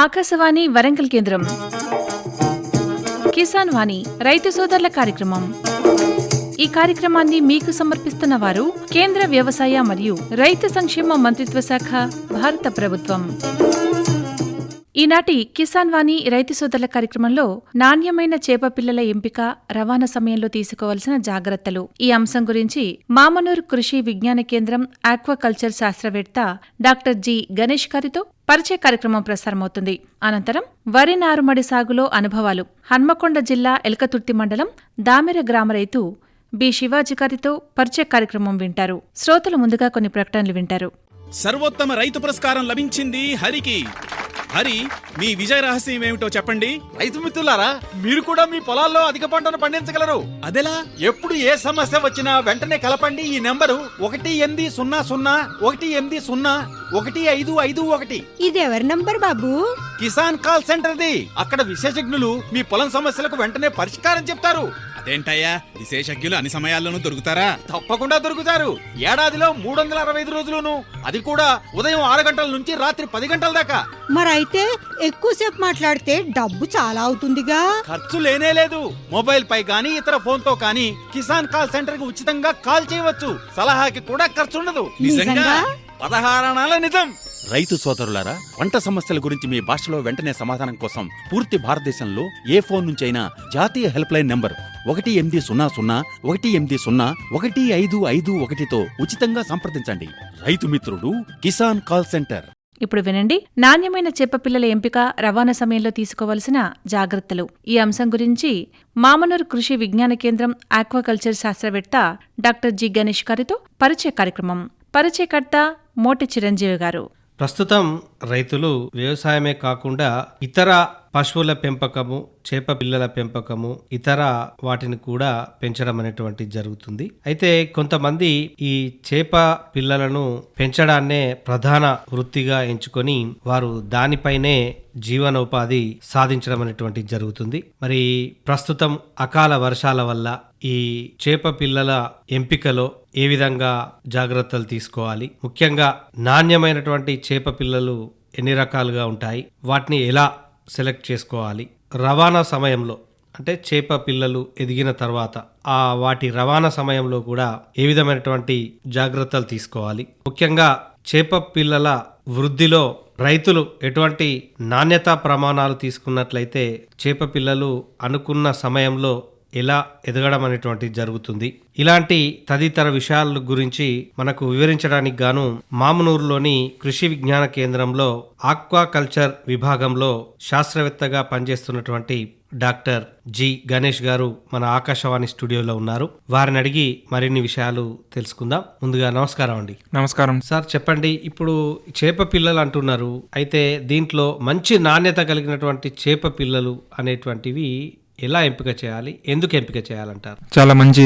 ఆకాశవాణి వరంగల్ కేంద్రం కిసాన్ వాణి రైతు సోదరుల కార్యక్రమం. ఈ కార్యక్రమాన్ని మీకు సమర్పిస్తున్న వారు కేంద్ర వ్యవసాయ మరియు రైతు సంక్షేమ మంత్రిత్వ శాఖ, భారత ప్రభుత్వం. ఈనాటి కిసాన్ వాణి రైతు సోదరుల కార్యక్రమంలో నాణ్యమైన చేప పిల్లల ఎంపిక, రవాణా సమయంలో తీసుకోవాల్సిన జాగ్రత్తలు, ఈ అంశం గురించి మామనూర్ కృషి విజ్ఞాన కేంద్రం ఆక్వాకల్చర్ శాస్త్రవేత్త డాక్టర్ జి గణేష్ గారితో పరిచయ కార్యక్రమం ప్రసారమవుతుంది. అనంతరం వరి నారుమడి సాగులో అనుభవాలు, హన్మకొండ జిల్లా ఎల్కతుర్తి మండలం దామెర గ్రామ రైతు బి శివాజీ గారితో పరిచయ కార్యక్రమం వింటారు. శ్రోతలు ముందుగా కొన్ని ప్రకటనలు వింటారు. సర్వోత్తమ రైతు పురస్కారం లభించింది హరికి. హరి, మీ విజయ రహస్యం ఏమిటో చెప్పండి. రైతు మిత్రులారా, మీరు కూడా మీ పొలాల్లో అధిక పంటను పండించగలరు. అదెలా? ఎప్పుడు ఏ సమస్య వచ్చినా వెంటనే కలపండి ఈ నెంబరు 1800-150-1551. ఇది ఎవరి నంబర్ బాబు? కిసాన్ కాల్ సెంటర్ది. అక్కడ విశేషజ్ఞులు మీ పొలం సమస్యలకు వెంటనే పరిష్కారం చెప్తారు. అదేంటయ్యా, విశేషజ్ఞులు అన్ని సమయాల్లోనూ దొరుకుతారా? తప్పకుండా దొరుకుతారు. ఏడాదిలో 365 రోజులును, అది కూడా ఉదయం 6 గంటల నుంచి రాత్రి 10 గంటల దాకా. మరైతే ఎక్కువసేపు మాట్లాడితే డబ్బు చాలా అవుతుందిగా. ఖర్చు లేనేలేదు. మొబైల్ పై గానీ ఇతర ఫోన్ తో కానీ కిసాన్ కాల్ సెంటర్ కి ఉచితంగా కాల్ చేయవచ్చు. సలహాకి కూడా ఖర్చు ఉండదు. నిజంగా? 16 అనాల నిజం. రైతు సోదరులారా, పంట సమస్యల గురించి మీ భాషలో వెంటనే సమాధానం కోసం పూర్తి భారతదేశంలో ఏ ఫోన్ నుంచైనా జాతీయ హెల్ప్ లైన్ నంబర్ 1800-150-1551తో ఉచితంగా సంప్రదించండి. రైతు మిత్రుడు కిసాన్ కాల్ సెంటర్. ఇప్పుడు వినండి, నాణ్యమైన చేప పిల్లల ఎంపిక, రవాణా సమయంలో తీసుకోవాల్సిన జాగ్రత్తలు, ఈ అంశం గురించి మామనూర్ కృషి విజ్ఞాన కేంద్రం ఆక్వాకల్చర్ శాస్త్రవేత్త డాక్టర్ జి గణేష్ గారితో పరిచయ కార్యక్రమం. పరిచయకర్త మోటి చిరంజీవి గారు. ప్రస్తుతం రైతులు వ్యవసాయమే కాకుండా ఇతర పశువుల పెంపకము, చేప పిల్లల పెంపకము, ఇతర వాటిని కూడా పెంచడం అనేటువంటిది జరుగుతుంది. అయితే కొంతమంది ఈ చేప పిల్లలను పెంచడాన్నే ప్రధాన వృత్తిగా ఎంచుకొని వారు దానిపైనే జీవనోపాధి సాధించడం అనేటువంటిది జరుగుతుంది. మరి ప్రస్తుతం అకాల వర్షాల వల్ల ఈ చేప పిల్లల ఎంపికలో ఏ విధంగా జాగ్రత్తలు తీసుకోవాలి, ముఖ్యంగా నాణ్యమైనటువంటి చేప పిల్లలు ఎన్ని రకాలుగా ఉంటాయి, వాటిని ఎలా సెలెక్ట్ చేసుకోవాలి, రవాణా సమయంలో అంటే చేప పిల్లలు ఎదిగిన తర్వాత వాటి రవాణా సమయంలో కూడా ఏ విధమైనటువంటి జాగ్రత్తలు తీసుకోవాలి, ముఖ్యంగా చేప పిల్లల వృద్ధిలో రైతులు ఎటువంటి నాణ్యతా ప్రమాణాలు తీసుకున్నట్లయితే చేప పిల్లలు అనుకున్న సమయంలో ఎలా ఎదగడం అనేటువంటిది జరుగుతుంది. ఇలాంటి తదితర విషయాల గురించి మనకు వివరించడానికి గాను మామనూరులోని కృషి విజ్ఞాన కేంద్రంలో ఆక్వాకల్చర్ విభాగంలో శాస్త్రవేత్తగా పనిచేస్తున్నటువంటి డాక్టర్ జి గణేష్ గారు మన ఆకాశవాణి స్టూడియోలో ఉన్నారు. వారిని అడిగి మరిన్ని విషయాలు తెలుసుకుందాం. ముందుగా నమస్కారం అండి. నమస్కారం సార్, చెప్పండి, ఇప్పుడు చేప పిల్లలు అంటున్నారు, అయితే దీంట్లో మంచి నాణ్యత కలిగినటువంటి చేప పిల్లలు అనేటువంటివి ఎలా ఎంపిక చేయాలి, ఎందుకు ఎంపిక చేయాలంటారు? చాలా మంచి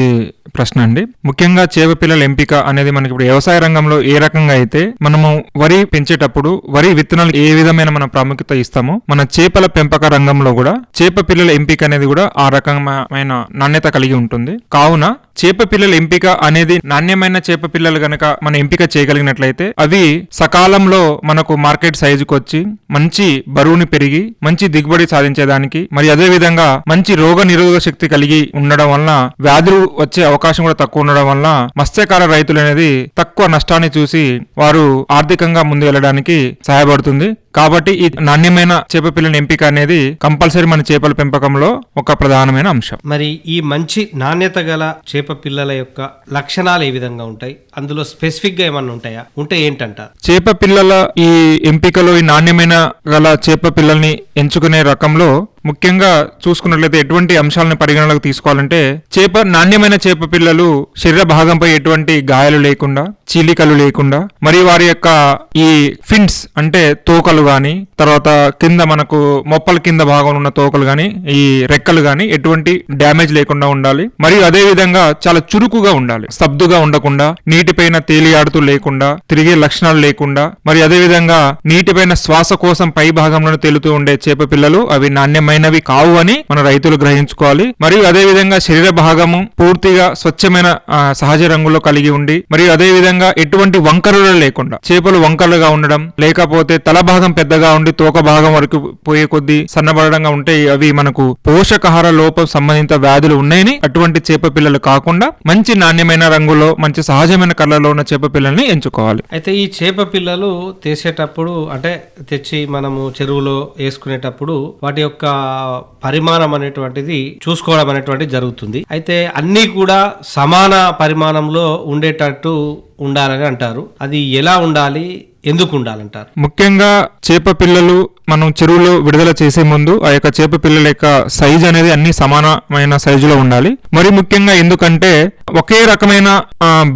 ప్రశ్న అండి. ముఖ్యంగా చేప పిల్లల ఎంపిక అనేది మనకి ఇప్పుడు వ్యవసాయ రంగంలో ఏ రకంగా అయితే మనము వరి పెంచేటప్పుడు వరి విత్తనాలు ఏ విధమైన మనం ప్రాముఖ్యత ఇస్తామో, మన చేపల పెంపక రంగంలో కూడా చేప పిల్లల ఎంపిక అనేది కూడా ఆ రకమైన నాణ్యత కలిగి ఉంటుంది. కావున చేప పిల్లల ఎంపిక అనేది నాణ్యమైన చేప పిల్లలు గనక మనం ఎంపిక చేయగలిగినట్లయితే అవి సకాలంలో మనకు మార్కెట్ సైజుకు వచ్చి మంచి బరువుని పెరిగి మంచి దిగుబడి సాధించేదానికి, మరి అదే విధంగా మంచి రోగ నిరోధక శక్తి కలిగి ఉండడం వలన వ్యాధులు వచ్చే అవకాశం కూడా తక్కువ ఉండడం వలన మత్స్యకార రైతులు అనేది తక్కువ నష్టాన్ని చూసి వారు ఆర్థికంగా ముందు వెళ్ళడానికి సహాయపడుతుంది. కాబట్టి ఈ నాణ్యమైన చేప పిల్లల ఎంపిక అనేది కంపల్సరీ మన చేపల పెంపకంలో ఒక ప్రధానమైన అంశం. మరి ఈ మంచి నాణ్యత గల చేప పిల్లల యొక్క లక్షణాలు ఏ విధంగా ఉంటాయి, అందులో స్పెసిఫిక్ గా ఏమన్నా ఉంటాయా, ఉంటే ఏంటంటారు? చేప పిల్లల ఈ ఎంపికలో ఈ నాణ్యమైన గల చేప పిల్లల్ని ఎంచుకునే రకంలో ముఖ్యంగా చూసుకున్నట్లయితే ఎటువంటి అంశాలను పరిగణలోకి తీసుకోవాలంటే, నాణ్యమైన చేప పిల్లలు శరీర భాగంపై ఎటువంటి గాయాలు లేకుండా, చీలికలు లేకుండా, మరి వారి యొక్క ఈ ఫిన్స్ అంటే తోకలు గాని, తర్వాత కింద మనకు మొప్పల కింద భాగంలో ఉన్న తోకలు గాని, ఈ రెక్కలు గాని ఎటువంటి డ్యామేజ్ లేకుండా ఉండాలి. మరియు అదే విధంగా చాలా చురుకుగా ఉండాలి, స్తబ్దుగా ఉండకుండా, నీటిపైన తేలియాడుతూ లేకుండా, తిరిగే లక్షణాలు లేకుండా, మరి అదే విధంగా నీటిపైన శ్వాస కోసం పై భాగంలో తేలుతూ ఉండే చేప పిల్లలు అవి నాణ్యమైన ఆరోగ్యకరమైనవి కావు అని మన రైతులు గ్రహించుకోవాలి. మరియు అదే విధంగా శరీర భాగము పూర్తిగా స్వచ్ఛమైన సహజ రంగులో కలిగి ఉండి, మరియు అదే విధంగా ఎటువంటి వంకరలు లేకుండా, చేపలు వంకరలుగా ఉండడం, లేకపోతే తల భాగం పెద్దగా ఉండి తోక భాగం వరకు పోయే కొద్దీ సన్నబడంగా ఉంటే అవి మనకు పోషకాహార లోపం సంబంధిత వ్యాధులు ఉన్నాయని అటువంటి చేప పిల్లలు కాకుండా మంచి నాణ్యమైన రంగులో మంచి సహజమైన కలర్లో ఉన్న చేప పిల్లల్ని ఎంచుకోవాలి. అయితే ఈ చేప పిల్లలు తీసేటప్పుడు అంటే తెచ్చి మనము చెరువులో వేసుకునేటప్పుడు వాటి యొక్క పరిమాణం అనేటువంటిది చూసుకోవడం అనేటువంటిది జరుగుతుంది. అయితే అన్నీ కూడా సమాన పరిమాణంలో ఉండేటట్టు ఉండాలని అంటారు. అది ఎలా ఉండాలి, ఎందుకు ఉండాలంటారు? ముఖ్యంగా చేప పిల్లలు మనం చెరువులో విడుదల చేసే ముందు ఆ యొక్క చేప పిల్లల యొక్క సైజ్ అనేది అన్ని సమానమైన సైజులో ఉండాలి. మరి ముఖ్యంగా ఎందుకంటే ఒకే రకమైన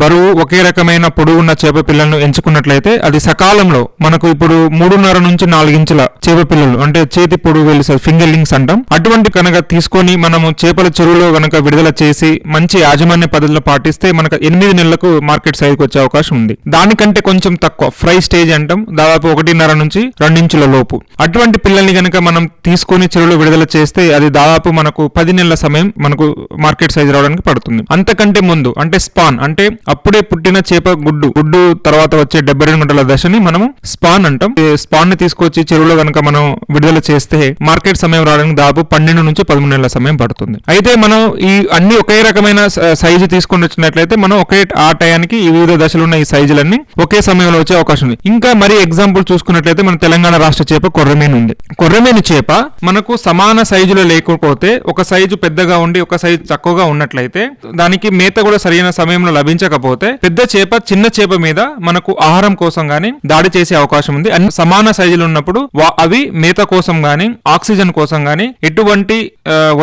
బరువు, ఒకే రకమైన పొడవు ఉన్న చేప పిల్లలను ఎంచుకున్నట్లయితే అది సకాలంలో మనకు ఇప్పుడు 3.5 నుంచి 4 ఇంచుల చేప పిల్లలు అంటే చేతి పొడవు వెళ్ళి ఫింగర్లింగ్స్ అంటాం, అటువంటి కనుక తీసుకొని మనము చేపల చెరువులో కనుక విడుదల చేసి మంచి యాజమాన్య పద్ధతిలో పాటిస్తే మనకు 8 నెలలకు మార్కెట్ సైజ్కి వచ్చే అవకాశం ఉంది. దానికంటే కొంచెం తక్కువ ఫ్రై స్టేజ్ అంటాం, దాదాపు 1.5 నుంచి 2 ఇంచుల లోపు అటువంటి పిల్లల్ని కనుక మనం తీసుకొని చెరువులో విడుదల చేస్తే అది దాదాపు మనకు 10 నెలల సమయం మనకు మార్కెట్ సైజ్ రావడానికి పడుతుంది. అంతకంటే ముందు అంటే స్పాన్ అంటే అప్పుడే పుట్టిన చేప గుడ్డు తర్వాత వచ్చే 72 గంటల దశని మనము స్పాన్ అంటాం. స్పాన్ ని తీసుకొచ్చి చెరువులో కనుక మనం విడుదల చేస్తే మార్కెట్ సమయం రావడానికి దాదాపు 12 నుంచి 13 నెలల సమయం పడుతుంది. అయితే మనం ఈ అన్ని ఒకే రకమైన సైజు తీసుకొని వచ్చినట్లయితే మనం ఒకే ఆ టయానికి ఈ వివిధ దశలు ఉన్న ఈ సైజులన్నీ ఒకే సమయంలో వచ్చే అవకాశం ఉంది. ఇంకా మరి ఎగ్జాంపుల్ చూసుకున్నట్లయితే మన తెలంగాణ రాష్ట్ర చేప కొర్రమీను ఉంది. కొర్రమీను చేప మనకు సమాన సైజులో లేకపోతే ఒక సైజు పెద్దగా ఉండి ఒక సైజు తక్కువగా ఉన్నట్లయితే దానికి మేత కూడా సరైన సమయంలో లభించకపోతే పెద్ద చేప చిన్న చేప మీద మనకు ఆహారం కోసం గానీ దాడి చేసే అవకాశం ఉంది. అన్ని సమాన సైజులు ఉన్నప్పుడు అవి మేత కోసం గానీ ఆక్సిజన్ కోసం గానీ ఎటువంటి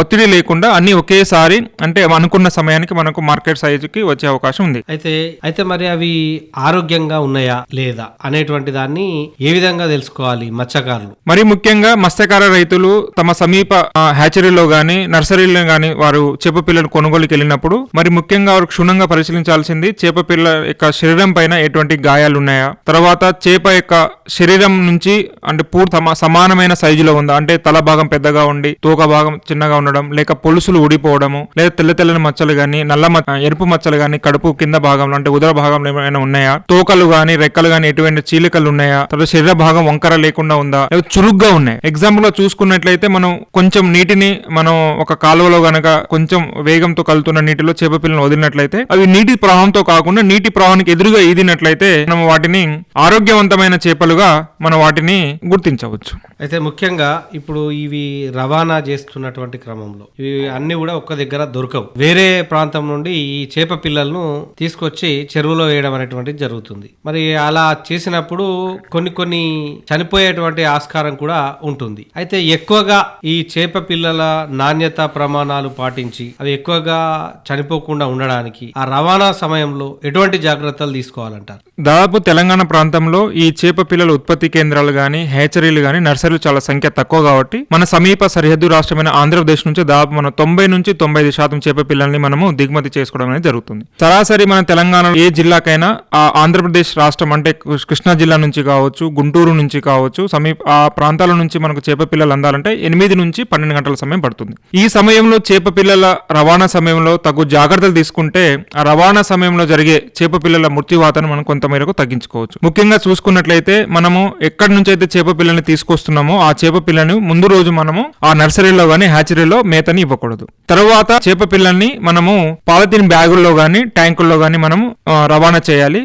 ఒత్తిడి లేకుండా అన్ని ఒకేసారి అంటే అనుకున్న సమయానికి మనకు మార్కెట్ సైజుకి వచ్చే అవకాశం ఉంది. అయితే మరి అవి ఆరోగ్యంగా ఉన్నాయా లేదా అనేటువంటి దాన్ని ఏ విధంగా తెలుసుకోవాలి మత్స్యకారులు? మరి ముఖ్యంగా మత్స్యకార రైతులు తమ సమీప హ్యాచరీలో గానీ నర్సరీలో గానీ వారు చేప పిల్లలు కొనుగోలుకి వెళ్ళినప్పుడు మరి ముఖ్యంగా వారు క్షుణ్ణంగా పరిశీలించాల్సింది చేప పిల్ల యొక్క శరీరం పైన ఎటువంటి గాయాలు ఉన్నాయా, తర్వాత చేప యొక్క శరీరం నుంచి అంటే పూర్తి సమానమైన సైజులో ఉందా, అంటే తల భాగం పెద్దగా ఉండి తోక భాగం చిన్నగా ఉండడం, లేక పొలుసులు ఊడిపోవడము, లేదా తెల్లని మచ్చలు గానీ ఎరుపు మచ్చలు గానీ కడుపు కింద భాగంలో అంటే ఉదర భాగంలో ఏమైనా ఉన్నాయా, తోకలు గానీ రెక్కలు గానీ ఎటువంటి చీలికలు ఉన్నాయా, తర్వాత శరీర భాగం వంకర లేకుండా ఉందా, చురుగ్గా ఉన్నాయి. ఎగ్జాంపుల్ గా చూసుకున్నట్లయితే మనం కొంచెం నీటిని మనం ఒక కాలువలో గనక కొంచెం వేగంతో కలుతున్న నీటిలో చేప పిల్లను వదిలినట్లయితే అవి నీటి ప్రవాహంతో కాకుండా నీటి ప్రవాహానికి ఎదురుగా ఈదినట్లయితే మనం వాటిని ఆరోగ్యవంతమైన చేపలుగా మనం వాటిని గుర్తించవచ్చు. అయితే ముఖ్యంగా ఇప్పుడు ఇవి రవాణా చేస్తున్నటువంటి క్రమంలో ఇవి అన్ని కూడా ఒక్క దగ్గర దొరకవు. వేరే ప్రాంతం నుండి ఈ చేప పిల్లలను తీసుకొచ్చి చెరువులో వేయడం అనేటువంటిది జరుగుతుంది. మరి అలా చేసినప్పుడు కొన్ని చనిపోయేటువంటి ఆస్కారం కూడా ఉంటుంది. అయితే ఎక్కువగా ఈ చేప పిల్లల నాణ్యత ప్రమాణాలు పాటించి అవి ఎక్కువగా చనిపోకుండా ఉండడానికి ఆ రవాణా సమయంలో ఎటువంటి జాగ్రత్తలు తీసుకోవాలంటారు? దాదాపు తెలంగాణ ప్రాంతంలో ఈ చేప పిల్లల ఉత్పత్తి కేంద్రాలు గానీ హ్యాచరీలు గానీ నర్సరీలు చాలా సంఖ్య తక్కువ కాబట్టి మన సమీప సరిహద్దు రాష్ట్రమైన ఆంధ్రప్రదేశ్ నుంచి దాదాపు మనం 90 నుంచి 95% చేప పిల్లల్ని మనము దిగుమతి చేసుకోవడం అనేది జరుగుతుంది. సరాసరి మన తెలంగాణ ఏ జిల్లాకైనా ఆ ఆంధ్రప్రదేశ్ రాష్ట్రం అంటే కృష్ణా జిల్లా నుంచి కావచ్చు, గుంటూరు నుంచి కావచ్చు, ఆ ప్రాంతాల నుంచి మనకు చేప పిల్లలు అందాలంటే 8 నుంచి 12 గంటల సమయం పడుతుంది. ఈ సమయంలో చేప పిల్లల రవాణా సమయంలో తగు జాగ్రత్తలు తీసుకుంటే ఆ రవాణా సమయంలో జరిగే చేప పిల్లల మృత్యువాతను మనం కొంతమేరకు తగ్గించుకోవచ్చు. ముఖ్యంగా చూసుకున్నట్లయితే మనము ఎక్కడి నుంచి అయితే చేప పిల్లల్ని తీసుకొస్తున్నామో ఆ చేప పిల్లని ముందు రోజు మనము ఆ నర్సరీలో గానీ హ్యాచరీలో మేతని ఇవ్వకూడదు. తర్వాత చేప పిల్లల్ని మనము పాలిథిన్ బ్యాగుల్లో గానీ ట్యాంకుల్లో గానీ మనము రవాణా చేయాలి.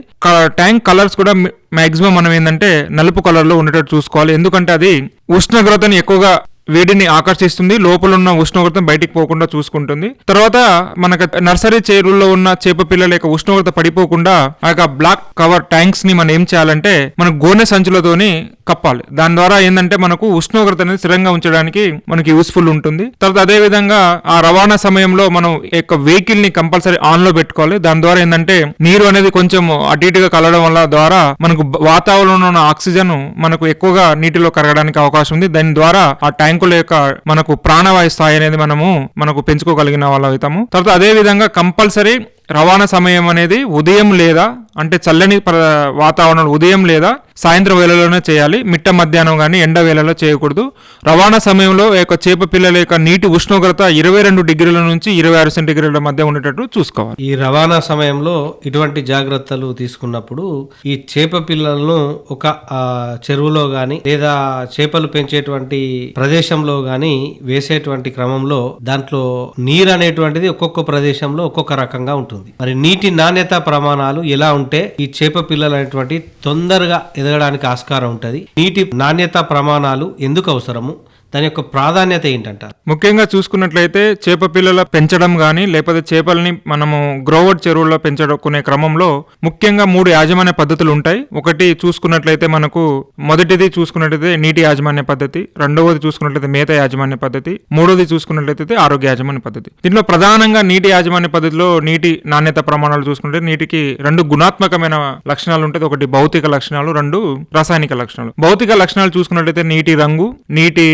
ట్యాంక్ కలర్స్ కూడా మాక్సిమం మనం ఏంటంటే నలుపు కలర్ లో ఉండేటట్టు చూసుకోవాలి. ఎందుకంటే అది ఉష్ణోగ్రతని ఎక్కువగా వేడిని ఆకర్షిస్తుంది, లోపల ఉన్న ఉష్ణోగ్రతను బయటికి పోకుండా చూసుకుంటుంది. తర్వాత మనకు నర్సరీ చెరువుల్లో ఉన్న చేప పిల్లల యొక్క ఉష్ణోగ్రత పడిపోకుండా ఆ యొక్క బ్లాక్ కవర్ ట్యాంక్స్ ని మనం ఏం చేయాలంటే మన గోనె సంచులతోని కప్పాలి. దాని ద్వారా ఏంటంటే మనకు ఉష్ణోగ్రత అనేది స్థిరంగా ఉంచడానికి మనకి యూస్ఫుల్ ఉంటుంది. తర్వాత అదే విధంగా ఆ రవాణా సమయంలో మనం యొక్క వెహికల్ ని కంపల్సరీ ఆన్ లో పెట్టుకోవాలి. దాని ద్వారా ఏంటంటే నీరు అనేది కొంచెం అటు ఇటుగా కలవడం వల్ల ద్వారా మనకు వాతావరణంలో ఉన్న ఆక్సిజన్ మనకు ఎక్కువగా నీటిలో కరగడానికి అవకాశం ఉంది. దాని ద్వారా ఆ ట్యాంకుల యొక్క మనకు ప్రాణవాయు స్థాయి అనేది మనకు పెంచుకోగలిగిన వాళ్ళు అవుతాము. తర్వాత అదే విధంగా కంపల్సరీ రవాణా సమయం అనేది ఉదయం లేదా అంటే చల్లని వాతావరణం ఉదయం లేదా సాయంత్రం వేళలోనే చేయాలి. మిట్ట మధ్యాహ్నం కానీ ఎండ వేళలో చేయకూడదు. రవాణా సమయంలో చేప పిల్లల యొక్క నీటి ఉష్ణోగ్రత 22 డిగ్రీల నుంచి 26 సెంటీగ్రేడ్ల మధ్య ఉండేటట్టు చూసుకోవాలి. ఈ రవాణా సమయంలో ఇటువంటి జాగ్రత్తలు తీసుకున్నప్పుడు ఈ చేప పిల్లలను ఒక చెరువులో గాని లేదా చేపలు పెంచేటువంటి ప్రదేశంలో గాని వేసేటువంటి క్రమంలో దాంట్లో నీరు అనేటువంటిది ఒక్కొక్క ప్రదేశంలో ఒక్కొక్క రకంగా ఉంటుంది. మరి నీటి నాణ్యత ప్రమాణాలు ఎలా ఉంటే ఈ చేప పిల్లలు అనేటువంటి తొందరగా ఎదగడానికి ఆస్కారం ఉంటుంది? నీటి నాణ్యత ప్రమాణాలు ఎందుకు అవసరము? దాని యొక్క ప్రాధాన్యత ఏంటంటారు? ముఖ్యంగా చూసుకున్నట్లయితే చేప పిల్లల పెంచడం కానీ లేకపోతే చేపల్ని మనము గ్రోవర్డ్ చెరువుల్లో పెంచుకునే క్రమంలో ముఖ్యంగా 3 యాజమాన్య పద్ధతులు ఉంటాయి. ఒకటి చూసుకున్నట్లయితే మనకు మొదటిది చూసుకున్నట్లయితే నీటి యాజమాన్య పద్ధతి, రెండవది చూసుకున్నట్లయితే మేత యాజమాన్య పద్ధతి, మూడోది చూసుకున్నట్లయితే ఆరోగ్య యాజమాన్య పద్ధతి. దీంట్లో ప్రధానంగా నీటి యాజమాన్య పద్ధతిలో నీటి నాణ్యత ప్రమాణాలు చూసుకుంటే నీటికి 2 గుణాత్మకమైన లక్షణాలు ఉంటాయి. ఒకటి భౌతిక లక్షణాలు, 2 రాసాయనిక లక్షణాలు. భౌతిక లక్షణాలు చూసుకున్నట్లయితే నీటి రంగు, నీటి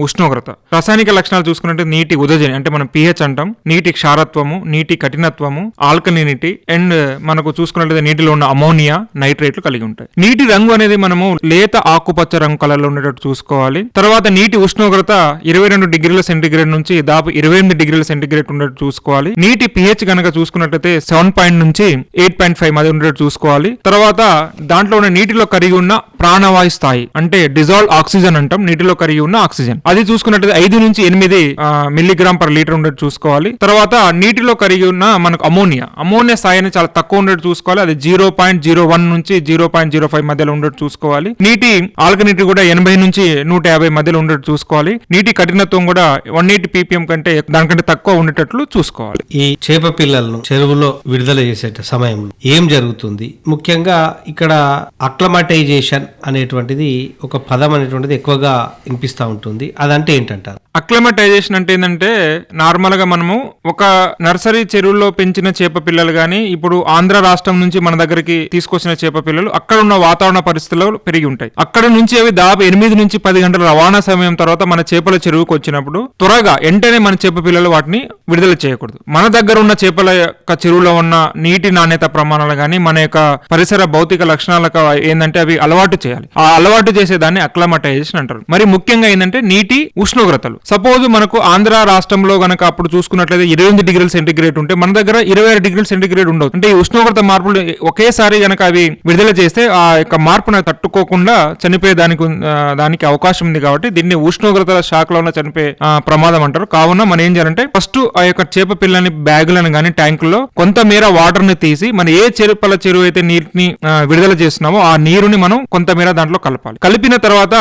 ఉష్ణోగ్రత. రాసాయనిక లక్షణాలు చూసుకున్నట్టు నీటి ఉదజని అంటే మనం pH అంటాం, నీటి క్షారత్వము, నీటి కఠినత్వము, ఆల్కలినిటీ అండ్ మనకు చూసుకున్నట్లయితే నీటిలో ఉన్న అమోనియా, నైట్రేట్లు కలిగి ఉంటాయి. నీటి రంగు అనేది మనము లేత ఆకుపచ్చ రంగు కలర్లో ఉండేటట్టు చూసుకోవాలి. తర్వాత నీటి ఉష్ణోగ్రత 22 డిగ్రీల సెంటీగ్రేడ్ నుంచి దాదాపు 28 డిగ్రీల సెంటీగ్రేడ్ ఉండేటట్టు చూసుకోవాలి. నీటి pH కనుక చూసుకున్నట్లయితే 7 నుంచి 8.5 మధ్య ఉండేటట్టు చూసుకోవాలి. తర్వాత దాంట్లో ఉన్న నీటిలో కరిగి ఉన్న ప్రాణవాయు స్థాయి అంటే డిజాల్వ్ ఆక్సిజన్ అంటాం, నీటిలో కరిగి ఉన్న ఆక్సిజన్, అది చూసుకున్నట్లయితే 5 నుంచి 8 మిల్లీగ్రామ్ పర్ లీటర్ ఉండేది చూసుకోవాలి. తర్వాత నీటిలో కరిగి ఉన్న మనకు అమోనియా స్థాయిని చాలా తక్కువ ఉండేది చూసుకోవాలి. అది 0.01 నుంచి 0.05 మధ్యలో ఉండేది చూసుకోవాలి. నీటి ఆల్కలినిటీ కూడా 80 నుంచి 150 మధ్యలో ఉండేది చూసుకోవాలి. నీటి కఠినత్వం కూడా 180 ppm కంటే దానికంటే తక్కువ ఉండేటట్లు చూసుకోవాలి. ఈ చేప పిల్లలను చెరువులో విడుదల చేసే సమయంలో ఏం జరుగుతుంది? ముఖ్యంగా ఇక్కడ అక్లమటైజేషన్ అనేటువంటిది ఒక పదం అనేటువంటిది ఎక్కువగా వినిపిస్తూ ఉంటుంది. అదంటే ఏంటంటారు? అక్లమటైజేషన్ అంటే ఏంటంటే నార్మల్ గా మనము ఒక నర్సరీ చెరువుల్లో పెంచిన చేప పిల్లలు గానీ ఇప్పుడు ఆంధ్ర రాష్ట్రం నుంచి మన దగ్గరికి తీసుకొచ్చిన చేప పిల్లలు అక్కడ ఉన్న వాతావరణ పరిస్థితుల్లో పెరిగి ఉంటాయి. అక్కడ నుంచి అవి దాదాపు 8 నుంచి 10 గంటల రవాణా సమయం తర్వాత మన చేపల చెరువుకు వచ్చినప్పుడు త్వరగా వెంటనే మన చేప పిల్లలు వాటిని విడుదల చేయకూడదు. మన దగ్గర ఉన్న చేపల యొక్క చెరువులో ఉన్న నీటి నాణ్యత ప్రమాణాలు గానీ మన యొక్క పరిసర భౌతిక లక్షణాలకు ఏంటంటే అవి అలవాటు చేయాలి. ఆ అలవాటు చేసేదాన్ని అక్లమటైజేషన్ అంటారు. మరి ముఖ్యంగా ఏంటంటే నీటి ఉష్ణోగ్రతలు. సపోజ్ మనకు ఆంధ్ర రాష్ట్రంలో గనక అప్పుడు చూసుకున్నట్లయితే 28 డిగ్రీల సెంటీగ్రేడ్ ఉంటే మన దగ్గర 26 డిగ్రీల సెంటీగ్రేడ్ ఉండదు. అంటే ఈ ఉష్ణోగ్రత మార్పులు ఒకేసారి గనక అవి విడుదల చేస్తే ఆ యొక్క మార్పును తట్టుకోకుండా చనిపోయే దానికి అవకాశం ఉంది. కాబట్టి దీన్ని ఉష్ణోగ్రతల శాఖలో ఉన్న చనిపోయే ప్రమాదం అంటారు. కావున మనం ఏం చేయాలంటే ఫస్ట్ ఆ యొక్క చేప పిల్లని బ్యాగులను గానీ ట్యాంకుల్లో కొంతమేర వాటర్ ని తీసి మన ఏ చేపల చెరువు అయితే నీటిని విడుదల చేస్తున్నామో ఆ నీరుని మనం కొంతమేర దాంట్లో కలపాలి. కలిపిన తర్వాత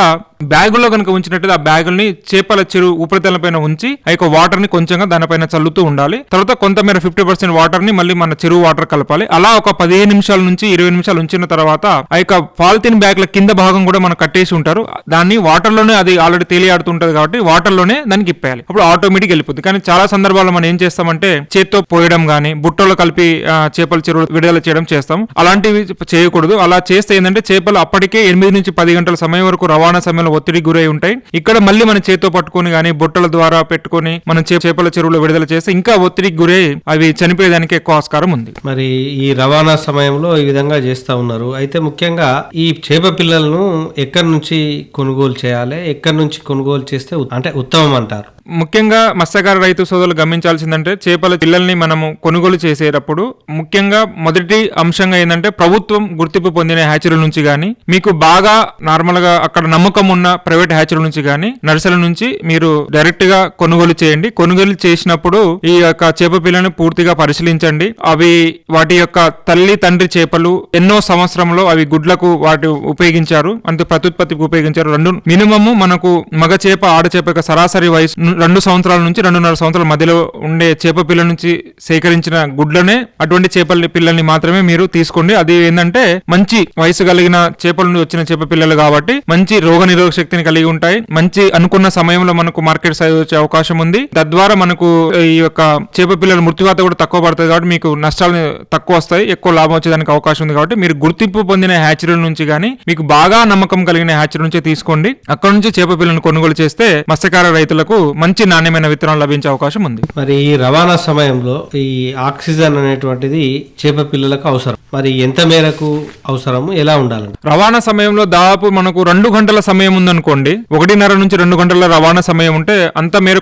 బ్యాగుల్లో కనుక ఉంచినట్టు ఆ బ్యాగుల్ని చేపల చెరువు ఉపరితలం పైన ఉంచి ఆ యొక్క వాటర్ ని కొంచెంగా దానిపైన చల్లుతూ ఉండాలి. తర్వాత కొంతమేర 50% వాటర్ ని మళ్ళీ మన చెరువు వాటర్ కలపాలి. అలా ఒక 15 నిమిషాల నుంచి 20 నిమిషాలు ఉంచిన తర్వాత ఆ యొక్క పాలిథిన్ బ్యాగ్ల కింద భాగం కూడా మనం కట్టేసి ఉంటారు. దాన్ని వాటర్ లోనే అది ఆల్రెడీ తేలియాడుతుంటది కాబట్టి వాటర్ లోనే దానికి ఇప్పేయాలి. అప్పుడు ఆటోమేటిక్ వెళ్ళిపోతుంది. కానీ చాలా సందర్భాల్లో మనం ఏం చేస్తామంటే చేత్తో పోయడం గానీ బుట్టలో కలిపి చేపల చెరువు విడుదల చేయడం చేస్తాం. అలాంటివి చేయకూడదు. అలా చేస్తే ఏంటంటే చేపలు అప్పటికే 8 నుంచి 10 గంటల సమయం వరకు రవాణా సమయంలో ఒత్తిడి గురై ఉంటాయి. ఇక్కడ మళ్ళీ మన చేత్తో పట్టుకొని గానీ బుట్టల ద్వారా పెట్టుకొని మనం చేపల చెరువులో విడుదల చేస్తే ఇంకా ఒత్తిడికి గురై అవి చనిపోయేదానికి ఎక్కువ ఆస్కారం ఉంది. మరి ఈ రవాణా సమయంలో ఈ విధంగా చేస్తా ఉన్నారు. అయితే ముఖ్యంగా ఈ చేప పిల్లలను ఎక్కడి నుంచి కొనుగోలు చేయాలి, ఎక్కడి నుంచి కొనుగోలు చేస్తే అంటే ఉత్తమం అంటారు? ముఖ్యంగా మత్స్యకార రైతు సోదరులు గమనించాల్సిందంటే చేపల పిల్లల్ని మనము కొనుగోలు చేసేటప్పుడు ముఖ్యంగా మొదటి అంశంగా ఏంటంటే ప్రభుత్వం గుర్తింపు పొందిన హ్యాచరీల నుంచి గానీ మీకు బాగా నార్మల్ గా అక్కడ నమ్మకం ఉన్న ప్రైవేట్ హ్యాచరీల నుంచి గానీ నర్సరీల నుంచి మీరు డైరెక్ట్ గా కొనుగోలు చేయండి. కొనుగోలు చేసినప్పుడు ఈ యొక్క చేప పిల్లని పూర్తిగా పరిశీలించండి. అవి వాటి యొక్క తల్లి తండ్రి చేపలు ఎన్నో సంవత్సరంలో అవి గుడ్లకు వాటి ఉపయోగించారు, అంతే ప్రత్యుత్పత్తికి ఉపయోగించారు. రెండు మినిమము మనకు మగ చేప ఆడ చేప యొక్క సరాసరి వయసు 2 సంవత్సరాల నుంచి 2.5 సంవత్సరాల మధ్యలో ఉండే చేప పిల్ల నుంచి సేకరించిన గుడ్లనే అటువంటి చేపల పిల్లల్ని మాత్రమే మీరు తీసుకోండి. అది ఏంటంటే మంచి వయసు కలిగిన చేపల నుండి వచ్చిన చేప పిల్లలు కాబట్టి మంచి రోగ నిరోధక శక్తిని కలిగి ఉంటాయి. మంచి అనుకున్న సమయంలో మనకు మార్కెట్ సైజ్ వచ్చే అవకాశం ఉంది. తద్వారా మనకు ఈ యొక్క చేప పిల్లల మృత్యువాత కూడా తక్కువ పడుతుంది. కాబట్టి మీకు నష్టాలు తక్కువ వస్తాయి, ఎక్కువ లాభం వచ్చేదానికి అవకాశం ఉంది. కాబట్టి మీరు గుర్తింపు పొందిన హ్యాచరీల నుంచి గానీ మీకు బాగా నమ్మకం కలిగిన హ్యాచరీ నుంచి తీసుకోండి. అక్కడ నుంచి చేప పిల్లలను కొనుగోలు చేస్తే మత్స్యకార రైతులకు మంచి నాణ్యమైన విత్తనాలు లభించే అవకాశం ఉంది. మరి ఈ రవాణా సమయంలో ఈ ఆక్సిజన్ అనేటువంటిది చేప పిల్లలకు అవసరం. మరి ఎంత మేరకు అవసరము, ఎలా ఉండాలండి? రవాణా సమయంలో దాదాపు మనకు 2 గంటల సమయం ఉందనుకోండి, 1.5 నుంచి 2 గంటల రవాణా సమయం ఉంటే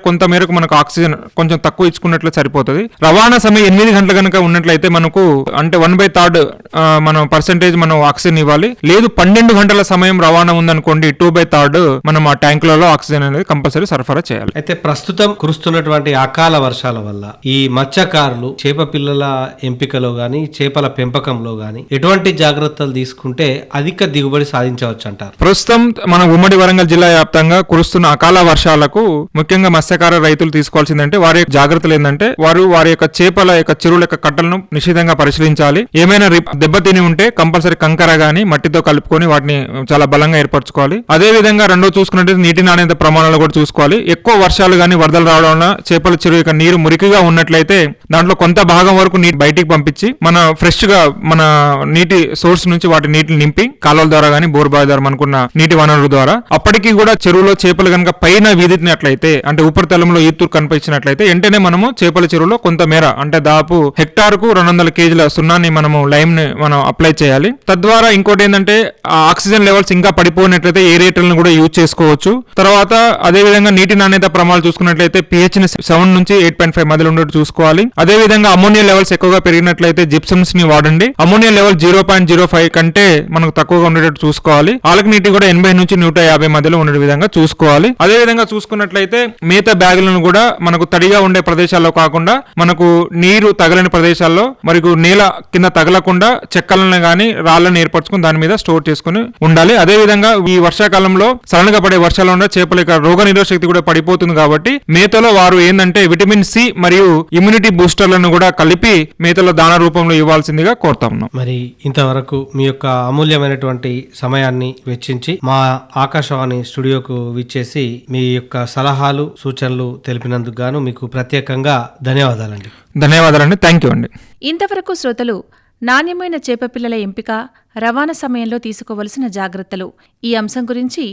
కొంత మేరకు మనకు ఆక్సిజన్ కొంచెం తక్కువ ఇచ్చుకున్నట్లు సరిపోతుంది. రవాణా సమయం 8 గంటల కనుక ఉన్నట్లయితే మనకు అంటే 1/3 మనం పర్సెంటేజ్ మనం ఆక్సిజన్ ఇవ్వాలి. లేదు 12 గంటల సమయం రవాణా ఉందనుకోండి, 2/3 మనం ఆ ట్యాంకులలో ఆక్సిజన్ అనేది కంపల్సరీ సరఫరా చేయాలి. అయితే ప్రస్తుతం కురుస్తున్నటువంటి అకాల వర్షాల వల్ల ఈ మత్స్యకారులు చేప పిల్లల ఎంపికలో గాని చేపల పెంపకంలో గాని ఎటువంటి జాగ్రత్తలు తీసుకుంటే అధిక దిగుబడి సాధించవచ్చు అంటారు? ప్రస్తుతం మన ఉమ్మడి వరంగల్ జిల్లా వ్యాప్తంగా కురుస్తున్న అకాల వర్షాలకు ముఖ్యంగా మత్స్యకార రైతులు తీసుకోవాల్సిందంటే వారి జాగ్రత్తలు ఏంటంటే వారి యొక్క చేపల యొక్క చెరువుల యొక్క కట్టలను నిశ్చితంగా పరిశీలించాలి. ఏమైనా దెబ్బతిని ఉంటే కంపల్సరీ కంకర గాని మట్టితో కలుపుకొని వాటిని చాలా బలంగా ఏర్పరచుకోవాలి. అదే విధంగా రెండో చూసుకున్నట్టు నీటి నాణ్యత ప్రమాణాలు కూడా చూసుకోవాలి. ఎక్కువ వర్షాలు గాని వరదలు రావడం వల్ల చేపల చెరువు యొక్క నీరు మురికిగా ఉన్నట్లయితే దాంట్లో కొంత భాగం వరకు నీటి బయటికి పంపించి మన ఫ్రెష్ గా మన నీటి సోర్స్ నుంచి వాటి నీటిని నింపి కాలువల ద్వారా గానీ బోర్ బావి ద్వారా మనకున్న నీటి వనరుల ద్వారా అప్పటికి కూడా చెరువులో చేపలు కనుక పైన వీధినట్లయితే అంటే ఉపరితలంలో ఈతురు కనిపించినట్లయితే వెంటనే మనము చేపల చెరువులో కొంత మేర అంటే దాదాపు హెక్టార్కు 200 కేజీల సున్నాన్ని మనము లైమ్ ని మనం అప్లై చేయాలి. తద్వారా ఇంకోటి ఏంటంటే ఆక్సిజన్ లెవెల్స్ ఇంకా పడిపోయినట్లయితే ఏరియేటర్లను కూడా యూజ్ చేసుకోవచ్చు. తర్వాత అదే విధంగా నీటి నాణ్యత ప్రమాణాలు చూసుకున్నట్లయితే pH ని 7 నుంచి 8.5 మధ్యలో ఉండేట్టు చూసుకోవాలి. అదే విధంగా అమోనియా లెవెల్స్ ఎక్కువగా పెరిగినట్లయితే జిప్సమ్స్ ని వాడండి. అమోనియా లెవెల్ 0.05 కంటే మనకు తక్కువగా ఉండేటట్టు చూసుకోవాలి. ఆల్కనీటి కూడా 80 నుంచి 150 మధ్యలో ఉండే విధంగా చూసుకోవాలి. అదే విధంగా చూసుకున్నట్లయితే మేత బ్యాగులను కూడా మనకు తడిగా ఉండే ప్రదేశాల్లో కాకుండా మనకు నీరు తగలని ప్రదేశాల్లో మరియు నేల కింద తగలకుండా చెక్కలను గాని రాళ్లను ఏర్పరచుకుని దాని మీద స్టోర్ చేసుకుని ఉండాలి. అదే విధంగా ఈ వర్షాకాలంలో సడన్ గా పడే వర్షాల వల్ల చేపల యొక్క రోగ నిరోధక శక్తి కూడా పడిపోతుంది కాబట్టి మేతలో వారు ఏంటంటే విటమిన్ సి మరియు ఇమ్యూనిటీ బూస్టర్లను కూడా కలిపి మేతలో దాన రూపంలో ఇవ్వాల్సిందిగా కోరుతా ఉన్నాం. మరి ఇంతవరకు మీ యొక్క అమూల్యమైనటువంటి సమయాన్ని వెచ్చించి మా ఆకాశవాణి స్టూడియోకు విచ్చేసి మీ యొక్క సలహాలు సూచనలు తెలిపినందుకు గాను మీకు ప్రత్యేకంగా ధన్యవాదాలండి. ధన్యవాదాలండి. థ్యాంక్ యూ అండి. ఇంతవరకు శ్రోతలు నాణ్యమైన చేపపిల్లల ఎంపిక, రవాణా సమయంలో తీసుకోవలసిన జాగ్రత్తలు ఈ అంశం గురించి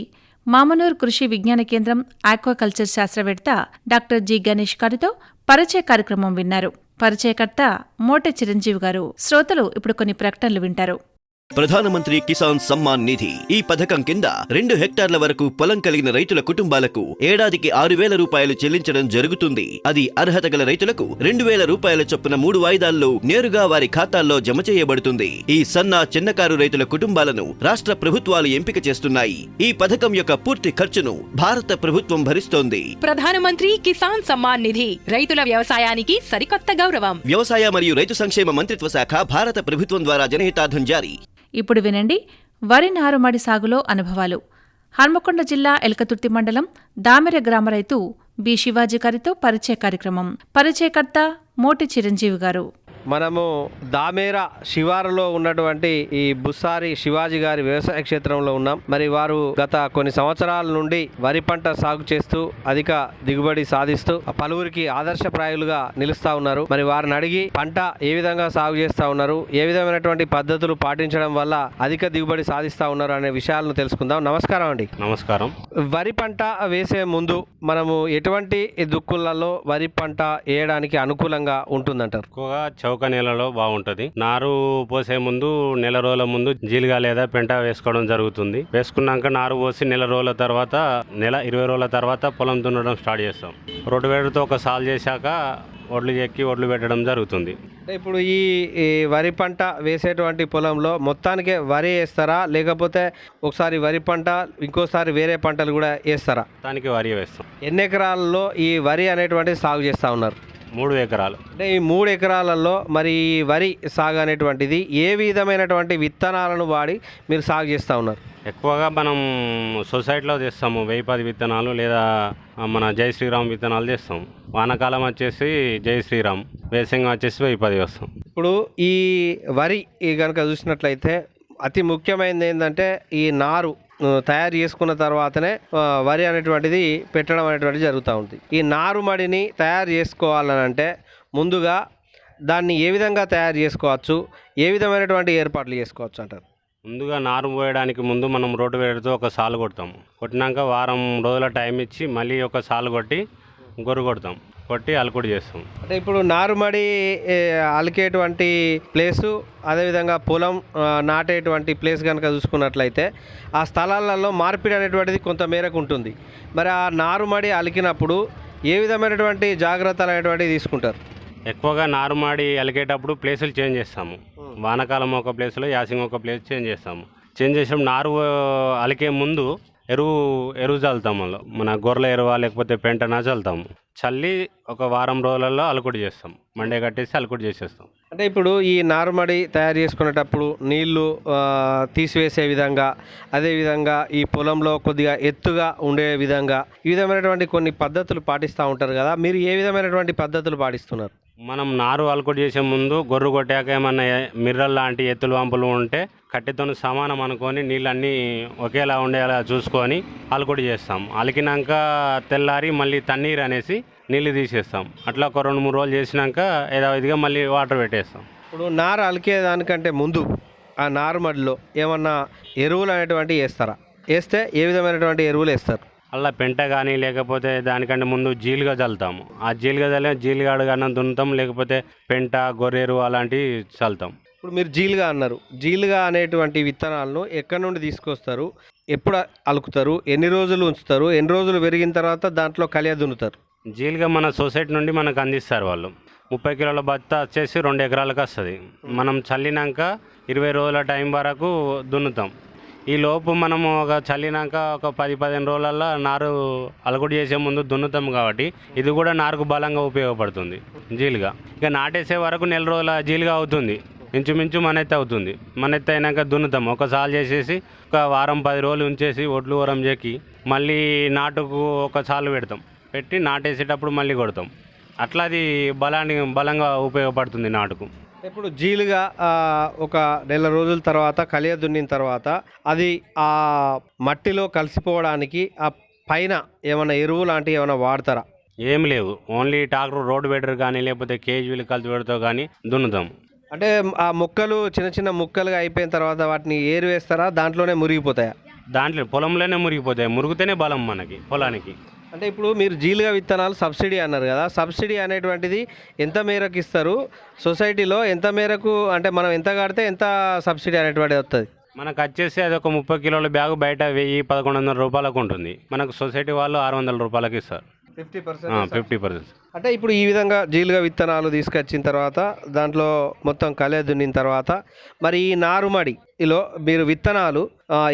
మామనూర్ కృషి విజ్ఞాన కేంద్రం ఆక్వాకల్చర్ శాస్త్రవేత్త డాక్టర్ జి గణేష్ గారితో పరిచయ కార్యక్రమం విన్నారు. పరిచయకర్త మోటె చిరంజీవి గారు. శ్రోతలు ఇప్పుడు కొన్ని ప్రకటనలు వింటారు. ప్రధానమంత్రి కిసాన్ సమ్మాన్ నిధి ఈ పథకం కింద 2 హెక్టార్ల వరకు పొలం కలిగిన రైతుల కుటుంబాలకు ఏడాదికి 6,000 రూపాయలు చెల్లించడం జరుగుతుంది. అది అర్హత గల రైతులకు 2,000 రూపాయల చొప్పున 3 వాయిదాల్లో నేరుగా వారి ఖాతాల్లో జమ చేయబడుతుంది. ఈ చిన్నకారు రైతుల కుటుంబాలను రాష్ట్ర ప్రభుత్వాలు ఎంపిక చేస్తున్నాయి. ఈ పథకం యొక్క పూర్తి ఖర్చును భారత ప్రభుత్వం భరిస్తోంది. ప్రధానమంత్రి కిసాన్ సమ్మాన్ నిధి రైతుల వ్యవసాయానికి సరికొత్త గౌరవం. వ్యవసాయ మరియు రైతు సంక్షేమ మంత్రిత్వ శాఖ, భారత ప్రభుత్వం ద్వారా జనహితార్థం జారీ. ఇప్పుడు వినండి వరి నారుమడి సాగులో అనుభవాలు. హన్మకొండ జిల్లా ఎల్కతుర్తి మండలం దామెర గ్రామ రైతు బి శివాజీ గారితో పరిచయ కార్యక్రమం. పరిచయకర్త మోటి చిరంజీవి గారు. మనము దామేర శివారులో ఉన్నటువంటి ఈ బుస్సారి శివాజీ గారి వ్యవసాయ క్షేత్రంలో ఉన్నాం. మరి వారు గత కొన్ని సంవత్సరాల నుండి వరి పంట సాగు చేస్తూ అధిక దిగుబడి సాధిస్తూ పలువురికి ఆదర్శప్రాయులుగా నిలుస్తా ఉన్నారు. మరి వారిని అడిగి పంట ఏ విధంగా సాగు చేస్తా ఉన్నారు, ఏ విధమైనటువంటి పద్ధతులు పాటించడం వల్ల అధిక దిగుబడి సాధిస్తా ఉన్నారు అనే విషయాలను తెలుసుకుందాం. నమస్కారం అండి. నమస్కారం. వరి పంట వేసే ముందు మనము ఎటువంటి దుక్కులలో వరి పంట వేయడానికి అనుకూలంగా ఉంటుందంటారు? ఎక్కువగా చౌక నేలలో బాగుంటది. నారు పోసే ముందు నెల రోజుల ముందు జీలుగా లేదా పెంట వేసుకోవడం జరుగుతుంది. వేసుకున్నాక నారు పోసి నెల రోజుల తర్వాత 20 రోజుల తర్వాత పొలం దున్నడం స్టార్ట్ చేస్తాం. రోడ్డు వేడుతో ఒక సాల్ చేశాక ఒడ్లు చెక్కి ఒడ్లు పెట్టడం జరుగుతుంది. ఇప్పుడు ఈ వరి పంట వేసేటువంటి పొలంలో మొత్తానికే వరి వేస్తారా, లేకపోతే ఒకసారి వరి పంట ఇంకోసారి వేరే పంటలు కూడా వేస్తారా? దానికి వరి వేస్తాం. ఎన్ని ఎకరాలలో ఈ వరి అనేటువంటి సాగు చేస్తూ ఉన్నారు? 3 ఎకరాలు. అంటే ఈ 3 ఎకరాలలో మరి ఈ వరి సాగు అనేటువంటిది ఏ విధమైనటువంటి విత్తనాలను వాడి మీరు సాగు చేస్తూ ఉన్నారు? ఎక్కువగా మనం సొసైటీలో చేస్తాము 1010 విత్తనాలు లేదా మన జై శ్రీరామ్ విత్తనాలు చేస్తాం. వానాకాలం వచ్చేసి జై శ్రీరామ్, వేసంగం వచ్చేసి 1010 వస్తాం. ఇప్పుడు ఈ వరి కనుక చూసినట్లయితే అతి ముఖ్యమైనది ఏంటంటే ఈ నారు తయారు చేసుకున్న తర్వాతనే వరి అనేటువంటిది పెట్టడం అనేటువంటిది జరుగుతూ ఉంటుంది. ఈ నారుమడిని తయారు చేసుకోవాలని అంటే ముందుగా దాన్ని ఏ విధంగా తయారు చేసుకోవచ్చు, ఏ విధమైనటువంటి ఏర్పాట్లు చేసుకోవచ్చు అంటారు? ముందుగా నారు పోయడానికి ముందు మనం రోడ్డు వేడితో ఒక సాలు కొడతాము. కొట్టినాక వారం రోజుల టైం ఇచ్చి మళ్ళీ ఒక సాలు కొట్టి గొర్రు కొడతాం, కొట్టి అలుకుడు చేస్తాం. అంటే ఇప్పుడు నారుమడి అలికేటువంటి ప్లేసు, అదేవిధంగా పొలం నాటేటువంటి ప్లేస్ కనుక చూసుకున్నట్లయితే ఆ స్థలాలలో మార్పిడి అనేటువంటిది కొంత మేరకు ఉంటుంది. మరి ఆ నారుమడి అలికినప్పుడు ఏ విధమైనటువంటి జాగ్రత్తలు అనేటువంటివి తీసుకుంటారు? ఎక్కువగా నారుమాడి అలికేటప్పుడు ప్లేసులు చేంజ్ చేస్తాము. వానాకాలం ఒక ప్లేస్లో, యాసింగ్ ఒక ప్లేస్ చేంజ్ చేస్తాము. చేంజ్ చేసినప్పుడు నారు అలికే ముందు ఎరువు చల్లుతాం. మన గొర్రెల ఎరువ లేకపోతే పెంటనా చల్లుతాము. చల్లి ఒక వారం రోజులలో అలుకుడు చేస్తాం. మండే కట్టేసి అలుకుడు చేసేస్తాం. అంటే ఇప్పుడు ఈ నారుమడి తయారు చేసుకునేటప్పుడు నీళ్లు తీసివేసే విధంగా, అదేవిధంగా ఈ పొలంలో కొద్దిగా ఎత్తుగా ఉండే విధంగా ఈ విధమైనటువంటి కొన్ని పద్ధతులు పాటిస్తూ ఉంటారు కదా, మీరు ఏ విధమైనటువంటి పద్ధతులు పాటిస్తున్నారు? మనం నారు అలుకుడు చేసే ముందు గొర్రు కొట్టాక ఏమన్నా మిర్రల్ లాంటి ఎత్తులు వంపులు ఉంటే కట్టెతో సమానం అనుకొని నీళ్ళన్నీ ఒకేలా ఉండేలా చూసుకొని అలుకుడు చేస్తాం. అలికినాక తెల్లారి మళ్ళీ తన్నీరు అనేసి నీళ్ళు తీసేస్తాం. అట్లా ఒక 2-3 రోజులు చేసినాక యథావిధిగా మళ్ళీ వాటర్ పెట్టేస్తాం. ఇప్పుడు నారు అలికే దానికంటే ముందు ఆ నారుమడిలో ఏమన్నా ఎరువులు అనేటువంటివి వేస్తారా? వేస్తే ఏ విధమైనటువంటి ఎరువులు వేస్తారు? అలా పెంట కానీ లేకపోతే దానికంటే ముందు జీలుగా చల్లుతాము. ఆ జీలుగా చల్లే జీలుగాడు కానీ దున్నుతాం, లేకపోతే పెంట, గొర్రెరు అలాంటివి చల్లుతాం. ఇప్పుడు మీరు జీలుగా అన్నారు, జీలుగా అనేటువంటి విత్తనాలను ఎక్కడి నుండి తీసుకొస్తారు, ఎప్పుడు అలుకుతారు, ఎన్ని రోజులు ఉంచుతారు, ఎన్ని రోజులు పెరిగిన తర్వాత దాంట్లో కలియ దున్నుతారు? జీలుగా మన సొసైటీ నుండి మనకు అందిస్తారు వాళ్ళు. 30 కిలోల బత్త వచ్చేసి 2 ఎకరాలకు వస్తుంది. మనం చల్లినాక 20 రోజుల టైం వరకు దున్నుతాం. ఈ లోపు మనము ఒక చల్లినాక ఒక 10-15 రోజులలో నారు అలుకుడు చేసే ముందు దున్నుతాం కాబట్టి ఇది కూడా నారుకు బలంగా ఉపయోగపడుతుంది జీలుగా. ఇక నాటేసే వరకు 1 నెల రోజుల జీలుగా అవుతుంది, ఇంచుమించు మనెత్తి అవుతుంది. మనెత్తి అయినాక దున్నుతాం. ఒకసారి చేసేసి ఒక వారం 10 రోజులు ఉంచేసి ఒడ్లు ఓరం చేకి మళ్ళీ నాటుకు ఒక సాలు పెడతాం. పెట్టి నాటేసేటప్పుడు మళ్ళీ కొడతాం. అట్లా అది బలంగా ఉపయోగపడుతుంది నాటుకు. ఇప్పుడు జీలుగా ఒక 1 నెల రోజుల తర్వాత కలియ దున్నిన తర్వాత అది ఆ మట్టిలో కలిసిపోవడానికి ఆ పైన ఏమైనా ఎరువు లాంటివి ఏమైనా వాడతారా? ఏం లేవు, ఓన్లీ ట్రాక్టర్ రోడ్ బెటర్ కానీ లేకపోతే కేజీలు కలిసి పెడతాం కానీ దున్నుతాం. అంటే ఆ ముక్కలు చిన్న చిన్న ముక్కలుగా అయిపోయిన తర్వాత వాటిని ఏరు వేస్తారా, దాంట్లోనే మురిగిపోతాయా? దాంట్లో పొలంలోనే మురిగిపోతాయి. మురిగితేనే బలం మనకి పొలానికి. అంటే ఇప్పుడు మీరు జీలుగా విత్తనాలు సబ్సిడీ అన్నారు కదా, సబ్సిడీ అనేటువంటిది ఎంత మేరకు ఇస్తారు సొసైటీలో? ఎంత మేరకు అంటే మనం ఎంత కడితే ఎంత సబ్సిడీ అనేటువంటిది వస్తుంది? మనకు వచ్చేసి అది ఒక 30 కిలోల బ్యాగు బయట 1000-1100 రూపాయలకు ఉంటుంది. మనకు సొసైటీ వాళ్ళు 600 రూపాయలకి ఇస్తారు. 50%. అంటే ఇప్పుడు ఈ విధంగా జీలుగా విత్తనాలు తీసుకొచ్చిన తర్వాత దాంట్లో మొత్తం కలియ దున్నిన తర్వాత మరి ఈ నారుమడిలో మీరు విత్తనాలు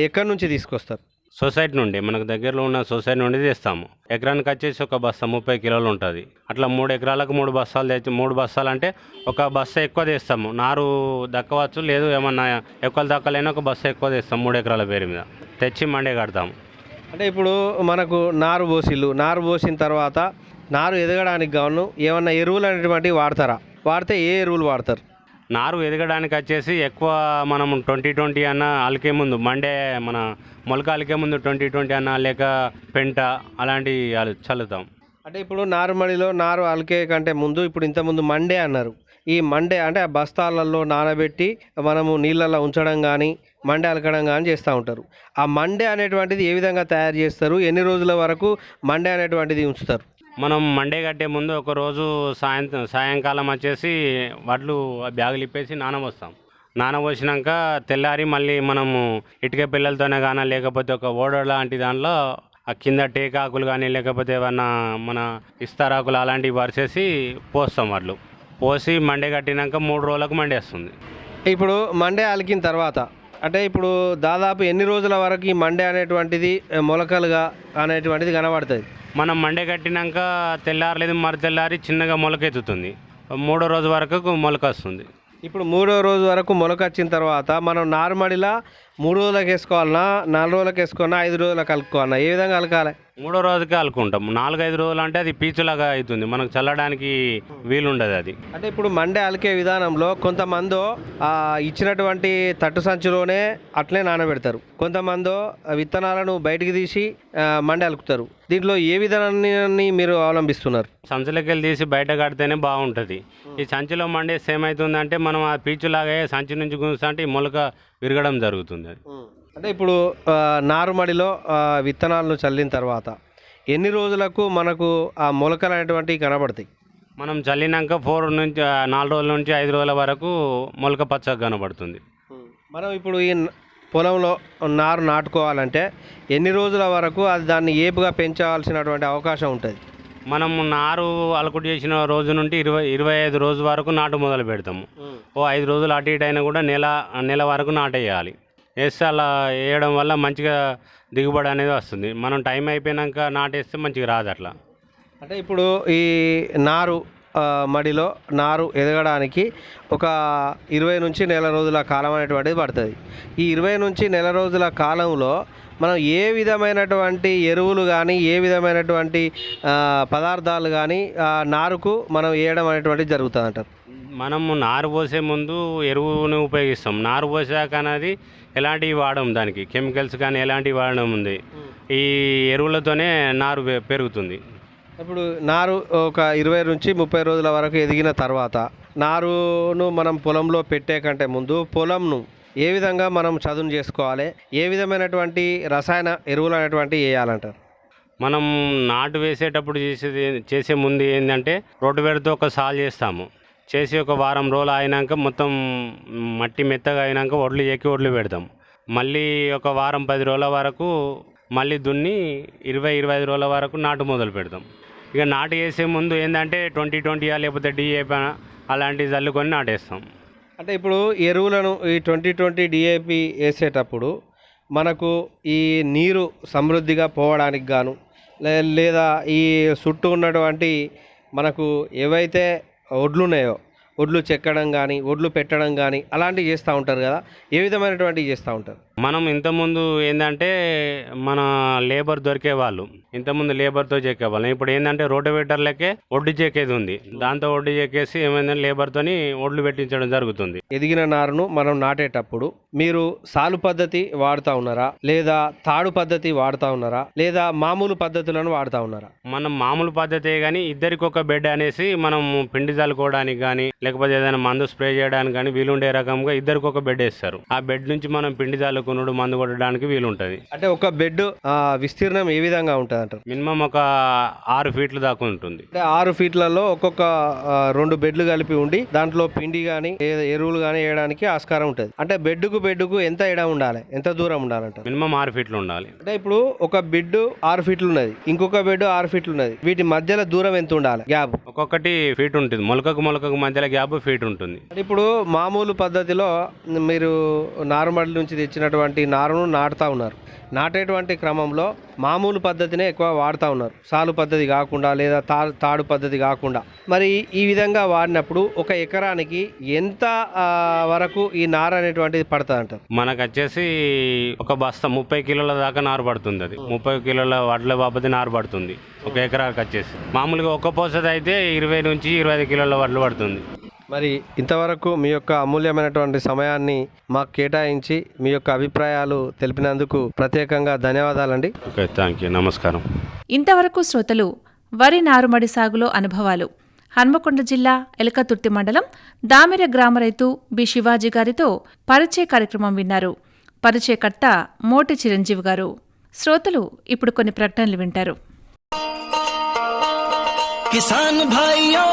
ఎక్కడి నుంచి తీసుకొస్తారు? సొసైటీ నుండి, మనకు దగ్గరలో ఉన్న సొసైటీ నుండి తెస్తాము. ఎకరానికి వచ్చేసి ఒక బస్తా 30 కిలోలు ఉంటుంది. అట్లా 3 ఎకరాలకు 3 బస్తాలు తెచ్చి 3 బస్తాలు అంటే ఒక బస్తా ఎక్కువ తెస్తాము. నారు దక్కవచ్చు, లేదు ఏమన్నా ఎక్కువ దక్కలేని ఒక బస్తా ఎక్కువ తెస్తాం. 3 ఎకరాల పేరు మీద తెచ్చి మండే కడతాము. అంటే ఇప్పుడు మనకు నారు పోసిన తర్వాత నారు ఎదగడానికి గాను ఏమన్నా ఎరువులు అనేటువంటివి వాడతారా? వాడితే ఏ ఎరువులు వాడతారు? నారు ఎదగడానికి వచ్చేసి ఎక్కువ మనం 20-20 అన్న అలికే ముందు మన మొలక అలికే ముందు 20-20 అన్న లేక పెంట అలాంటివి చల్లుతాం. అంటే ఇప్పుడు నారుమడిలో నారు అలికే కంటే ముందు ఇప్పుడు ఇంతకుముందు మండే అన్నారు. ఈ మండే అంటే ఆ బస్తాలలో నానబెట్టి మనము నీళ్ళల్లో ఉంచడం కానీ మండే అలకడం కానీ చేస్తూ ఉంటారు. ఆ మండే అనేటువంటిది ఏ విధంగా తయారు చేస్తారు? ఎన్ని రోజుల వరకు మండే అనేటువంటిది ఉంచుతారు? మనం మండే కట్టే ముందు ఒక రోజు సాయంకాలం వచ్చేసి వడ్లు బ్యాగులు ఇప్పేసి నానబోసినాక తెల్లారి మళ్ళీ మనము ఇటుక పిల్లలతోనే కానీ లేకపోతే ఒక ఓడ లాంటి దానిలో ఆ కింద టేకాకులు కానీ లేకపోతే ఏమన్నా మన ఇస్తారాకులు అలాంటివి పరిచేసి పోస్తాం. వడ్లు పోసి మండే కట్టినాక 3 రోజులకు మండేస్తుంది. ఇప్పుడు మండే అలికిన తర్వాత అంటే ఇప్పుడు దాదాపు ఎన్ని రోజుల వరకు ఈ మండే అనేటువంటిది మొలకలుగా అనేటువంటిది కనబడుతుంది? మనం మండే కట్టినాక తెల్లారి లేదు మరి తెల్లారి చిన్నగా మొలకెత్తుతుంది. 3వ రోజు వరకు మొలక వస్తుంది. ఇప్పుడు 3వ రోజు వరకు మొలక వచ్చిన తర్వాత మనం నారుమడిలా 3 రోజులకు వేసుకోవాలన్నా, 4 రోజులకు వేసుకోవాలన్నా, 5 రోజులకు కలుపుకోవాలన్నా, ఏ విధంగా కలకాలి? 3వ రోజుకే అలుకుంటాం. 4-5 రోజులు అంటే అది పీచులాగా అవుతుంది, మనకు చల్లడానికి వీలుండదు అది. అంటే ఇప్పుడు మండే అలికే విధానంలో కొంతమంది ఇచ్చినటువంటి తట్టు సంచిలోనే అట్లే నానబెడతారు, కొంతమంది విత్తనాలను బయటికి తీసి మండే అలుకుతారు. దీంట్లో ఏ విధానాన్ని మీరు అవలంబిస్తున్నారు? సంచులకి వెళ్ళి తీసి బయట కడితేనే బాగుంటుంది. ఈ సంచిలో మండేస్తే ఏమవుతుందంటే మనం ఆ పీచులాగా సంచి నుంచి గుంజుతా అంటే ఈ మొలక విరగడం జరుగుతుంది. అంటే ఇప్పుడు నారుమడిలో విత్తనాలను చల్లిన తర్వాత ఎన్ని రోజులకు మనకు ఆ మొలకలు అనేటువంటివి కనబడతాయి? మనం చల్లినాక 4 నుంచి 4 రోజుల నుంచి 5 రోజుల వరకు మొలక పచ్చగా కనబడుతుంది. మనం ఇప్పుడు ఈ పొలంలో నారు నాటుకోవాలంటే ఎన్ని రోజుల వరకు అది దాన్ని ఏపుగా పెంచాల్సినటువంటి అవకాశం ఉంటుంది? మనం నారు అలకుడు చేసిన రోజు నుండి 25 రోజు వరకు నాటు మొదలు పెడతాము. ఓ 5 రోజులు అటు ఇటు అయినా కూడా నెల వరకు నాటేయాలి. వేస్తే అలా వేయడం వల్ల మంచిగా దిగుబడి అనేది వస్తుంది. మనం టైం అయిపోయినాక నాటేస్తే మంచిగా రాదు అట్లా. అంటే ఇప్పుడు ఈ నారు మడిలో నారు ఎదగడానికి ఒక 20 నుంచి నెల రోజుల కాలం అనేటువంటిది పడుతుంది. ఈ 20 నుంచి నెల రోజుల కాలంలో మనం ఏ విధమైనటువంటి ఎరువులు కానీ ఏ విధమైనటువంటి పదార్థాలు కానీ నారుకు మనం వేయడం అనేటువంటిది జరుగుతుంది అంటారు? మనము నారు పోసే ముందు ఎరువును ఉపయోగిస్తాం. నారు పోసాక అనేది ఎలాంటివి వాడడం, దానికి కెమికల్స్ కానీ ఎలాంటివి వాడడం ఉంది. ఈ ఎరువులతోనే నారు పెరుగుతుంది. ఇప్పుడు నారు ఒక 20 నుంచి 30 రోజుల వరకు ఎదిగిన తర్వాత నారును మనం పొలంలో పెట్టే కంటే ముందు పొలంను ఏ విధంగా మనం చదును చేసుకోవాలి? ఏ విధమైనటువంటి రసాయన ఎరువులు అనేటువంటివి వేయాలంటారు? మనం నాటు వేసేటప్పుడు చేసే ముందు ఏంటంటే రోటివేరుతో ఒక సాల్ చేస్తాము. చేసి ఒక వారం రోజులు అయినాక మొత్తం మట్టి మెత్తగా అయినాక ఒడ్లు పెడతాం. మళ్ళీ ఒక వారం 10 రోజుల వరకు మళ్ళీ దున్ని 20-25 రోజుల వరకు నాటు మొదలు పెడతాం. ఇక నాటు వేసే ముందు ఏంటంటే 20-20 లేకపోతే DAP అలాంటివి చల్లుకొని నాటేస్తాం. అంటే ఇప్పుడు ఎరువులను ఈ 20-20 DAP వేసేటప్పుడు మనకు ఈ నీరు సమృద్ధిగా పోవడానికి గాను లేదా ఈ చుట్టూ ఉన్నటువంటి మనకు ఏవైతే ఒడ్లు ఉన్నాయో ఒడ్లు చెక్కడం కానీ ఒడ్లు పెట్టడం కానీ అలాంటివి చేస్తూ ఉంటారు కదా, ఏ విధమైనటువంటివి చేస్తూ ఉంటారు? మనం ఇంతకుముందు ఏంటంటే మన లేబర్ దొరికేవాళ్ళు, ఇంతకుముందు లేబర్తో చెక్కేవాళ్ళం. ఇప్పుడు ఏంటంటే రోటివేటర్లకే ఒడ్డు చెక్కేది ఉంది. దాంతో ఒడ్డు చెక్కేసి ఏమైందంటే లేబర్తోని ఒడ్లు పెట్టించడం జరుగుతుంది. ఎదిగిన నారును మనం నాటేటప్పుడు మీరు సాలు పద్ధతి వాడుతూ ఉన్నారా, లేదా తాడు పద్ధతి వాడుతూ ఉన్నారా, లేదా మామూలు పద్ధతులను వాడుతూ ఉన్నారా? మనం మామూలు పద్ధతే కానీ ఇద్దరికి ఒక బెడ్ అనేసి మనం పిండి చల్లుకోవడానికి కానీ లేకపోతే ఏదైనా మందు స్ప్రే చేయడానికి కానీ వీలుండే రకంగా ఇద్దరికి ఒక బెడ్ వేస్తారు. ఆ బెడ్ నుంచి మనం పిండి చల్లుకున్నాడు మందు కొట్టడానికి వీలుంటది. అంటే ఒక బెడ్ విస్తీర్ణం ఏ విధంగా ఉంటుంది అంటారు? మినిమం ఒక 6 ఫీట్ల దాకా ఉంటుంది. అంటే 6 ఫీట్లలో ఒక్కొక్క 2 బెడ్లు కలిపి ఉండి దాంట్లో పిండి కానీ ఎరువులు కానీ వేయడానికి ఆస్కారం ఉంటుంది. అంటే బెడ్కు ఎంత ఎడ ఉండాలి, ఎంత దూరం ఉండాలంట? మినిమం 6 ఫీట్లు ఉండాలి. అంటే ఇప్పుడు ఒక బెడ్ 6 ఫీట్లు ఉన్నది, ఇంకొక బెడ్ 6 ఫీట్లు ఉన్నది, వీటి మధ్యలో దూరం ఎంత ఉండాలి? గ్యాప్ ఒక్కొక్కటి ఫీట్ ఉంటుంది. మొలకకు మధ్యలో గ్యాప్ ఫీట్ ఉంటుంది. ఇప్పుడు మామూలు పద్ధతిలో మీరు నారుమడి నుంచి తెచ్చినటువంటి నారును నాటుతా ఉన్నారు. నాటేటువంటి క్రమంలో మామూలు పద్ధతినే ఎక్కువ వాడుతూ ఉన్నారు, సాలు పద్ధతి కాకుండా లేదా తాడు పద్ధతి కాకుండా. మరి ఈ విధంగా వాడినప్పుడు ఒక ఎకరానికి ఎంత వరకు ఈ నార అనేటువంటిది పడుతుంది అంటారు? మనకు వచ్చేసి ఒక బస్తా 30 కిలోల దాకా నారు పడుతుంది. అది 30 కిలోల వడ్ల బాబతి నారు పడుతుంది ఒక ఎకరానికి వచ్చేసి. మామూలుగా ఒక్క పోసది అయితే 20 నుంచి 25 కిలోల వడ్లు పడుతుంది. మరి ఇంతవరకు మీ యొక్క అమూల్యమైనటువంటి సమయాన్ని మాకు కేటాయించి మీ యొక్క అభిప్రాయాలు తెలిపినందుకు ప్రత్యేకంగా ధన్యవాదాలండి. ఓకే, థ్యాంక్ యూ, నమస్కారం. ఇంతవరకు శ్రోతలు వరి నారుమడి సాగులో అనుభవాలు హన్మకొండ జిల్లా ఎలకతుర్తి మండలం దామెర గ్రామ రైతు బి శివాజీ గారితో పరిచయ కార్యక్రమం విన్నారు. పరిచయకర్త మోటి చిరంజీవి గారు. శ్రోతలు ఇప్పుడు కొన్ని ప్రకటనలు వింటారు. किसान भाइयों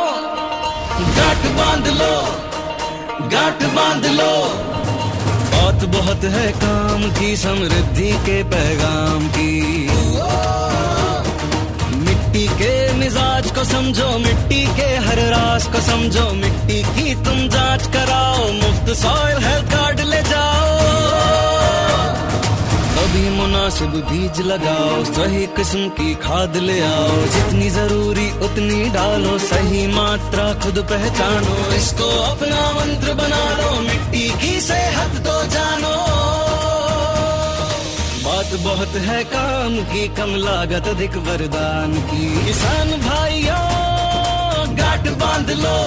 गांठ बांध लो बहुत बहुत है काम की समृद्धि के पैगाम की। मिट्टी के मिजाज को समझो, मिट्टी के हर राज को समझो, मिट्टी की तुम जांच कराओ, मुफ्त सॉइल हेल्थ कार्ड ले जाओ। कभी मुनासिब बीज लगाओ, सही किस्म की खाद ले आओ, जितनी जरूरी उतनी डालो, सही मात्रा खुद पहचानो, इसको अपना मंत्र बना लो, मिट्टी की सेहत तो जानो। बात बहुत है काम की, कम लागत अधिक वरदान की। किसान भाइयों गांठ बांध लो,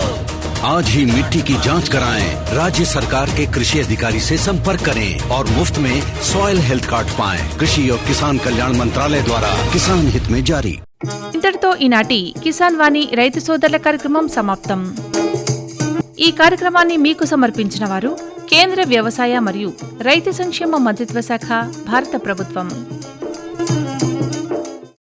आज ही मिट्टी की जांच कराएं। राज्य सरकार के कृषि अधिकारी से संपर्क करें और मुफ्त में सॉइल हेल्थ कार्ड पाएं। कृषि और किसान कल्याण मंत्रालय द्वारा किसान हित में जारी। ఇంతటితో ఈనాటి కిసాన్ వాణి రైతు సోదరుల కార్యక్రమం సమాప్తం. ఈ కార్యక్రమాన్ని మీకు సమర్పించిన వారు కేంద్ర వ్యవసాయ మరియు రైతు సంక్షేమ మంత్రిత్వ శాఖ, భారత ప్రభుత్వం.